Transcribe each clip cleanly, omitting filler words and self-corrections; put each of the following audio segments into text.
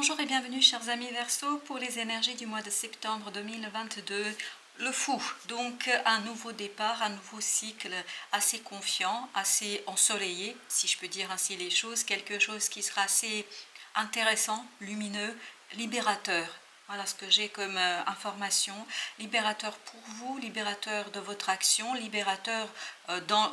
Bonjour et bienvenue chers amis Verseau pour les énergies du mois de septembre 2022. Le fou, donc un nouveau départ, un nouveau cycle assez confiant, assez ensoleillé, si je peux dire ainsi les choses, quelque chose qui sera assez intéressant, lumineux, libérateur. Voilà ce que j'ai comme information, libérateur pour vous, libérateur de votre action, libérateur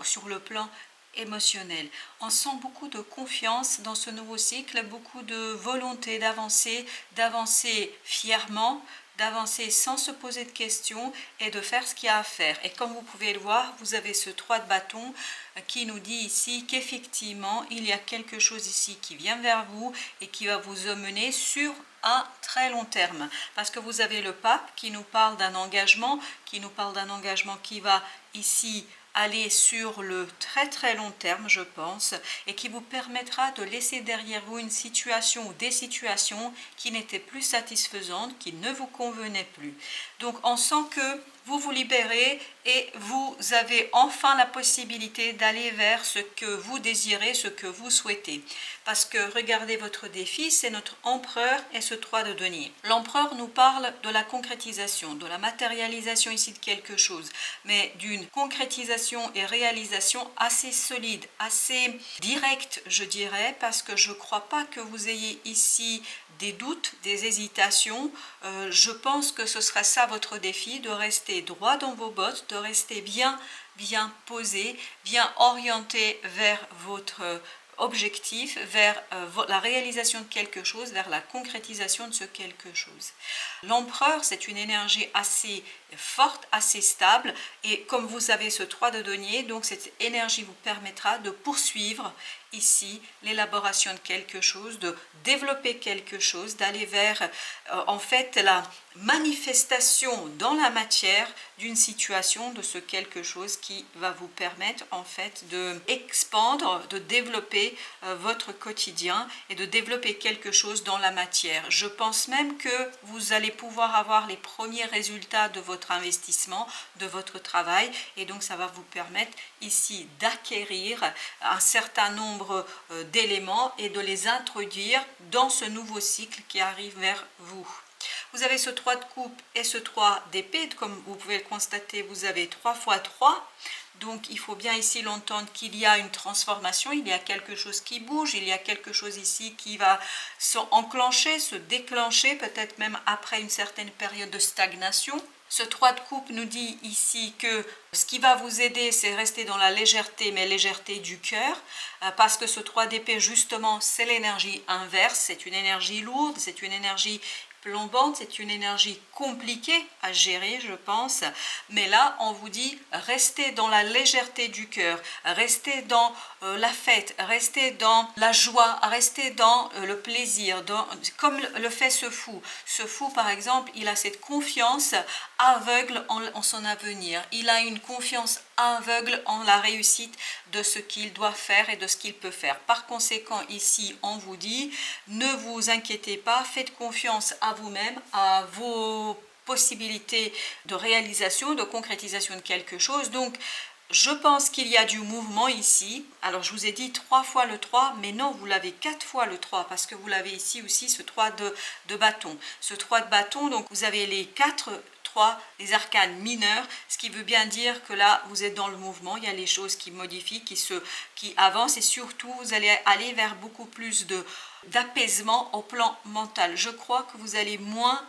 sur le plan émotionnel. On sent beaucoup de confiance dans ce nouveau cycle, beaucoup de volonté d'avancer fièrement, d'avancer sans se poser de questions et de faire ce qu'il y a à faire. Et comme vous pouvez le voir, vous avez ce 3 de bâton qui nous dit ici qu'effectivement, il y a quelque chose ici qui vient vers vous et qui va vous emmener sur un très long terme. Parce que vous avez le pape qui nous parle d'un engagement, qui va ici aller sur le très long terme, je pense, et qui vous permettra de laisser derrière vous une situation ou des situations qui n'étaient plus satisfaisantes, qui ne vous convenaient plus. Donc on sent que vous vous libérez et vous avez enfin la possibilité d'aller vers ce que vous désirez, ce que vous souhaitez. Parce que regardez votre défi, c'est notre empereur et ce 3 de denier. L'empereur nous parle de la concrétisation, de la matérialisation ici de quelque chose, mais d'une concrétisation et réalisation assez solide, assez directe, je dirais, parce que je ne crois pas que vous ayez ici des doutes, des hésitations. Je pense que ce sera ça votre défi, de rester droit dans vos bottes, de rester bien posé, bien orienté vers votre objectif, vers la réalisation de quelque chose, vers la concrétisation de ce quelque chose. L'empereur, c'est une énergie assez forte, assez stable, et comme vous avez ce 3 de denier, donc cette énergie vous permettra de poursuivre ici l'élaboration de quelque chose, de développer quelque chose, d'aller vers en fait la manifestation dans la matière d'une situation, de ce quelque chose qui va vous permettre en fait de expandre, de développer votre quotidien et de développer quelque chose dans la matière. Je pense même que vous allez pouvoir avoir les premiers résultats de votre investissement, de votre travail, et donc ça va vous permettre ici d'acquérir un certain nombre d'éléments et de les introduire dans ce nouveau cycle qui arrive vers vous. Vous avez ce 3 de coupe et ce 3 d'épée, comme vous pouvez le constater, vous avez 3 fois 3. Donc il faut bien ici l'entendre qu'il y a une transformation, il y a quelque chose qui bouge, il y a quelque chose ici qui va s'enclencher, se déclencher, peut-être même après une certaine période de stagnation. Ce 3 de coupe nous dit ici que ce qui va vous aider, c'est rester dans la légèreté, mais légèreté du cœur, parce que ce 3 d'épée, justement, c'est l'énergie inverse, c'est une énergie lourde, c'est une énergie plombante, c'est une énergie compliquée à gérer, je pense, mais là on vous dit restez dans la légèreté du cœur, restez dans la fête, restez dans la joie, restez dans le plaisir, comme le fait ce fou. Ce fou par exemple, il a cette confiance aveugle en son avenir, il a une confiance aveugle en la réussite de ce qu'il doit faire et de ce qu'il peut faire. Par conséquent, ici on vous dit ne vous inquiétez pas, faites confiance à vous-même, à vos possibilités de réalisation, de concrétisation de quelque chose. Donc je pense qu'il y a du mouvement ici. Alors je vous ai dit 3 fois le 3, mais non, vous l'avez 4 fois le 3, parce que vous l'avez ici aussi ce 3 de bâton. Ce 3 de bâton, donc vous avez les 4 les arcanes mineurs, ce qui veut bien dire que là vous êtes dans le mouvement, il y a les choses qui modifient, qui avancent, et surtout vous allez aller vers beaucoup plus d'apaisement au plan mental. Je crois que vous allez moins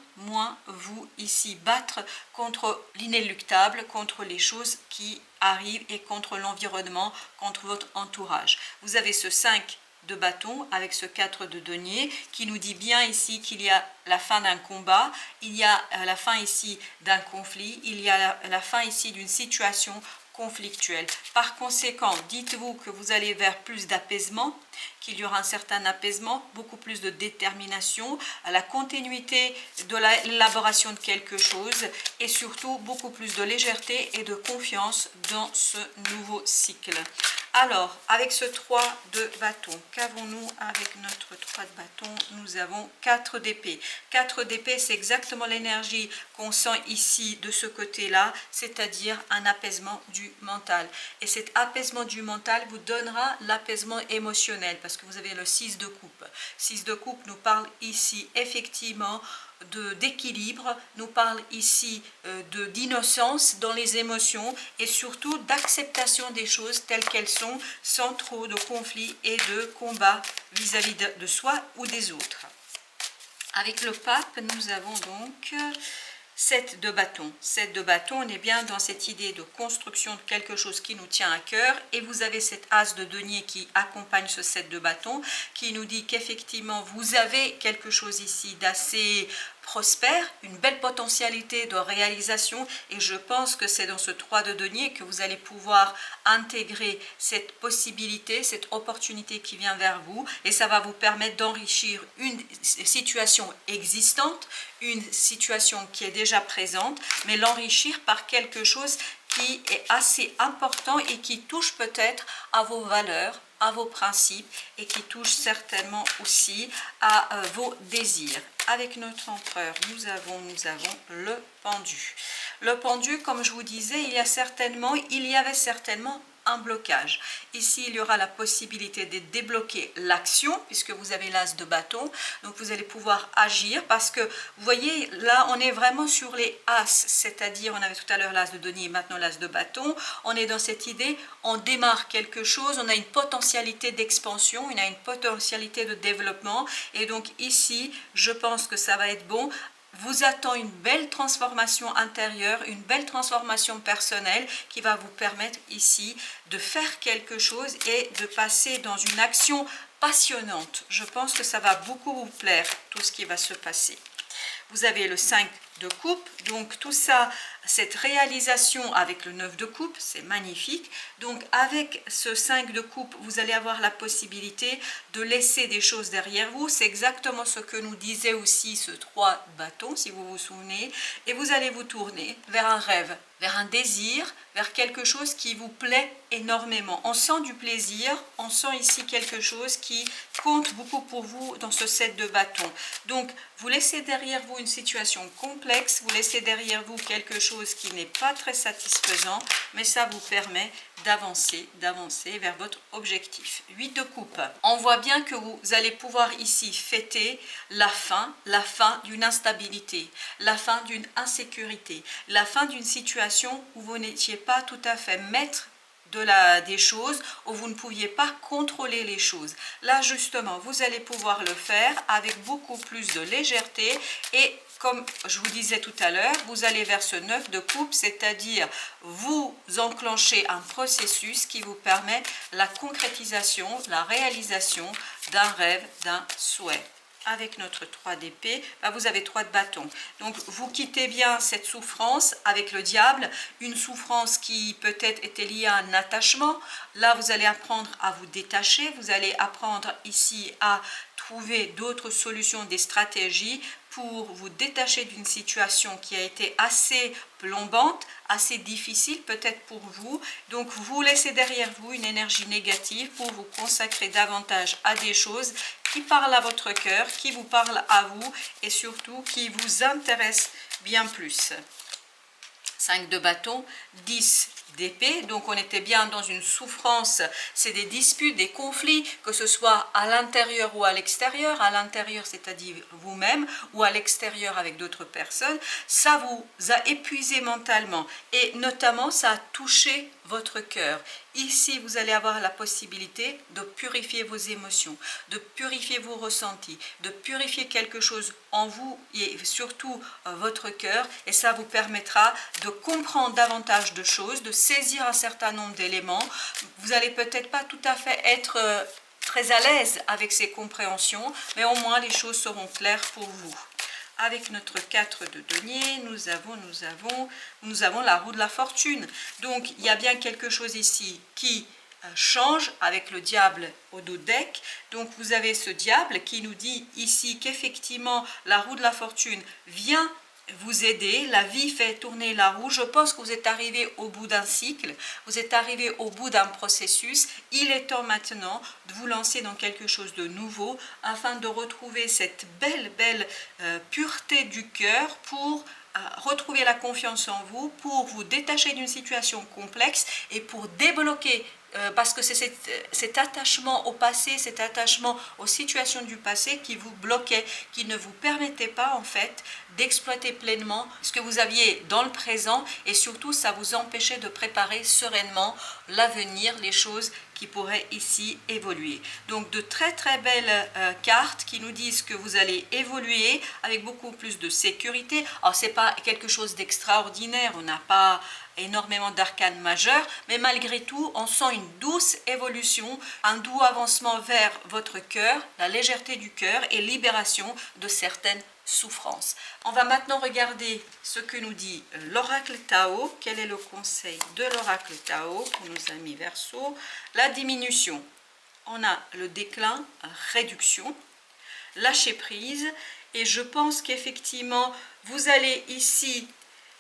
vous ici battre contre l'inéluctable, contre les choses qui arrivent et contre l'environnement, contre votre entourage. Vous avez ce 5 de bâton avec ce 4 de denier qui nous dit bien ici qu'il y a la fin d'un combat, il y a la fin ici d'un conflit, il y a la fin ici d'une situation conflictuelle. Par conséquent, dites-vous que vous allez vers plus d'apaisement, qu'il y aura un certain apaisement, beaucoup plus de détermination, à la continuité de l'élaboration de quelque chose, et surtout beaucoup plus de légèreté et de confiance dans ce nouveau cycle. Alors, avec ce 3 de bâton, qu'avons-nous avec notre 3 de bâton? Nous avons 4 d'épée. 4 d'épée, c'est exactement l'énergie qu'on sent ici, de ce côté-là, c'est-à-dire un apaisement du mental. Et cet apaisement du mental vous donnera l'apaisement émotionnel, parce que vous avez le 6 de coupe. 6 de coupe nous parle ici, effectivement, d'équilibre, nous parle ici d'innocence dans les émotions et surtout d'acceptation des choses telles qu'elles sont, sans trop de conflits et de combats vis-à-vis de soi ou des autres. Avec le pape, nous avons donc 7 de bâton. 7 de bâton, on est bien dans cette idée de construction de quelque chose qui nous tient à cœur. Et vous avez cet as de denier qui accompagne ce 7 de bâton, qui nous dit qu'effectivement, vous avez quelque chose ici d'assez prospère, une belle potentialité de réalisation, et je pense que c'est dans ce 3 de denier que vous allez pouvoir intégrer cette possibilité, cette opportunité qui vient vers vous, et ça va vous permettre d'enrichir une situation existante, une situation qui est déjà présente, mais l'enrichir par quelque chose qui est assez important et qui touche peut-être à vos valeurs, à vos principes, et qui touche certainement aussi à vos désirs. Avec notre empereur, nous avons le pendu. Le pendu, comme je vous disais, il y avait certainement un blocage. Ici, il y aura la possibilité de débloquer l'action, puisque vous avez l'as de bâton, donc vous allez pouvoir agir, parce que, vous voyez, là, on est vraiment sur les as, c'est-à-dire, on avait tout à l'heure l'as de denier, maintenant l'as de bâton, on est dans cette idée, on démarre quelque chose, on a une potentialité d'expansion, on a une potentialité de développement, et donc ici, je pense que ça va être bon. Vous attend une belle transformation intérieure, une belle transformation personnelle qui va vous permettre ici de faire quelque chose et de passer dans une action passionnante. Je pense que ça va beaucoup vous plaire, tout ce qui va se passer. Vous avez le 5 de coupe, donc tout ça, cette réalisation avec le 9 de coupe, c'est magnifique. Donc avec ce 5 de coupe, vous allez avoir la possibilité de laisser des choses derrière vous. C'est exactement ce que nous disait aussi ce 3 de bâton, si vous vous souvenez. Et vous allez vous tourner vers un rêve, vers un désir, vers quelque chose qui vous plaît énormément. On sent du plaisir, on sent ici quelque chose qui compte beaucoup pour vous dans ce 7 de bâton. Donc, vous laissez derrière vous une situation complexe, vous laissez derrière vous quelque chose qui n'est pas très satisfaisant, mais ça vous permet d'avancer vers votre objectif. 8 de coupe. On voit bien que vous allez pouvoir ici fêter la fin d'une instabilité, la fin d'une insécurité, la fin d'une situation où vous n'étiez pas tout à fait maître des choses, où vous ne pouviez pas contrôler les choses. Là justement, vous allez pouvoir le faire avec beaucoup plus de légèreté, et comme je vous disais tout à l'heure, vous allez vers ce 9 de coupe, c'est-à-dire vous enclenchez un processus qui vous permet la concrétisation, la réalisation d'un rêve, d'un souhait. Avec notre 3 d'épée, vous avez 3 de bâton. Donc vous quittez bien cette souffrance avec le diable, une souffrance qui peut-être était liée à un attachement. Là, vous allez apprendre à vous détacher, vous allez apprendre ici à trouver d'autres solutions, des stratégies pour vous détacher d'une situation qui a été assez plombante, assez difficile peut-être pour vous. Donc vous laissez derrière vous une énergie négative pour vous consacrer davantage à des choses qui parlent à votre cœur, qui vous parlent à vous et surtout qui vous intéressent bien plus. 5 de bâton, 10 d'épée, donc on était bien dans une souffrance, c'est des disputes, des conflits, que ce soit à l'intérieur ou à l'extérieur, à l'intérieur c'est-à-dire vous-même, ou à l'extérieur avec d'autres personnes, ça vous a épuisé mentalement, et notamment ça a touché votre cœur. Ici, vous allez avoir la possibilité de purifier vos émotions, de purifier vos ressentis, de purifier quelque chose en vous et surtout votre cœur, et ça vous permettra de comprendre davantage de choses, de saisir un certain nombre d'éléments. Vous n'allez peut-être pas tout à fait être très à l'aise avec ces compréhensions, mais au moins les choses seront claires pour vous. Avec notre 4 de denier, nous avons la roue de la fortune. Donc, il y a bien quelque chose ici qui change avec le diable au dos de deck. Donc, vous avez ce diable qui nous dit ici qu'effectivement, la roue de la fortune vient vous aider, la vie fait tourner la roue. Je pense que vous êtes arrivé au bout d'un cycle, vous êtes arrivé au bout d'un processus. Il est temps maintenant de vous lancer dans quelque chose de nouveau afin de retrouver cette belle pureté du cœur pour retrouver la confiance en vous, pour vous détacher d'une situation complexe et pour débloquer parce que c'est cet attachement au passé, cet attachement aux situations du passé qui vous bloquait, qui ne vous permettait pas en fait d'exploiter pleinement ce que vous aviez dans le présent et surtout ça vous empêchait de préparer sereinement l'avenir, les choses qui pourraient ici évoluer. Donc de très belles cartes qui nous disent que vous allez évoluer avec beaucoup plus de sécurité. Alors c'est pas quelque chose d'extraordinaire, on n'a pas énormément d'arcanes majeures, mais malgré tout, on sent une douce évolution, un doux avancement vers votre cœur, la légèreté du cœur et libération de certaines souffrances. On va maintenant regarder ce que nous dit l'oracle Tao. Quel est le conseil de l'oracle Tao pour nos amis Verseau? La diminution. On a le déclin, réduction, lâcher prise, et je pense qu'effectivement, vous allez ici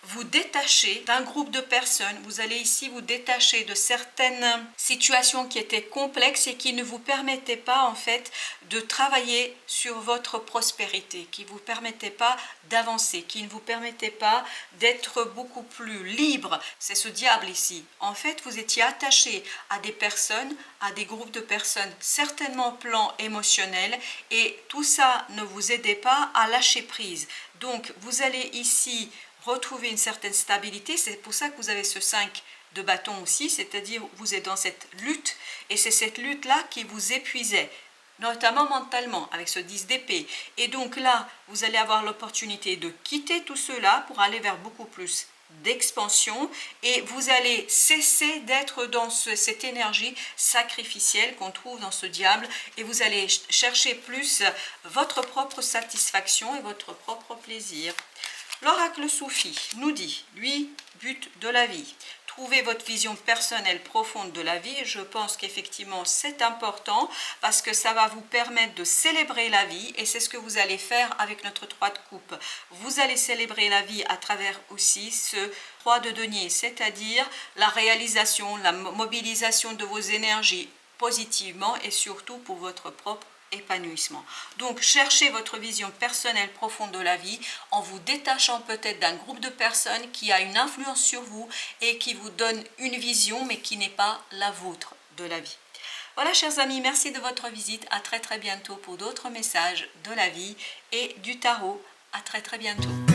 vous détacher d'un groupe de personnes, vous allez ici vous détacher de certaines situations qui étaient complexes et qui ne vous permettaient pas en fait de travailler sur votre prospérité, qui ne vous permettaient pas d'avancer, qui ne vous permettaient pas d'être beaucoup plus libre. C'est ce diable ici. En fait, vous étiez attaché à des personnes, à des groupes de personnes, certainement au plan émotionnel, et tout ça ne vous aidait pas à lâcher prise. Donc, vous allez ici retrouver une certaine stabilité. C'est pour ça que vous avez ce 5 de bâton aussi, c'est-à-dire vous êtes dans cette lutte et c'est cette lutte-là qui vous épuisait, notamment mentalement avec ce 10 d'épée. Et donc là, vous allez avoir l'opportunité de quitter tout cela pour aller vers beaucoup plus d'expansion et vous allez cesser d'être dans cette énergie sacrificielle qu'on trouve dans ce diable et vous allez chercher plus votre propre satisfaction et votre propre plaisir. L'oracle Soufi nous dit, lui, but de la vie. Trouvez votre vision personnelle profonde de la vie. Je pense qu'effectivement c'est important parce que ça va vous permettre de célébrer la vie et c'est ce que vous allez faire avec notre 3 de coupe. Vous allez célébrer la vie à travers aussi ce 3 de denier, c'est-à-dire la réalisation, la mobilisation de vos énergies positivement et surtout pour votre propre épanouissement. Donc cherchez votre vision personnelle profonde de la vie en vous détachant peut-être d'un groupe de personnes qui a une influence sur vous et qui vous donne une vision mais qui n'est pas la vôtre de la vie. Voilà chers amis, merci de votre visite. À très bientôt pour d'autres messages de la vie et du tarot. À très bientôt.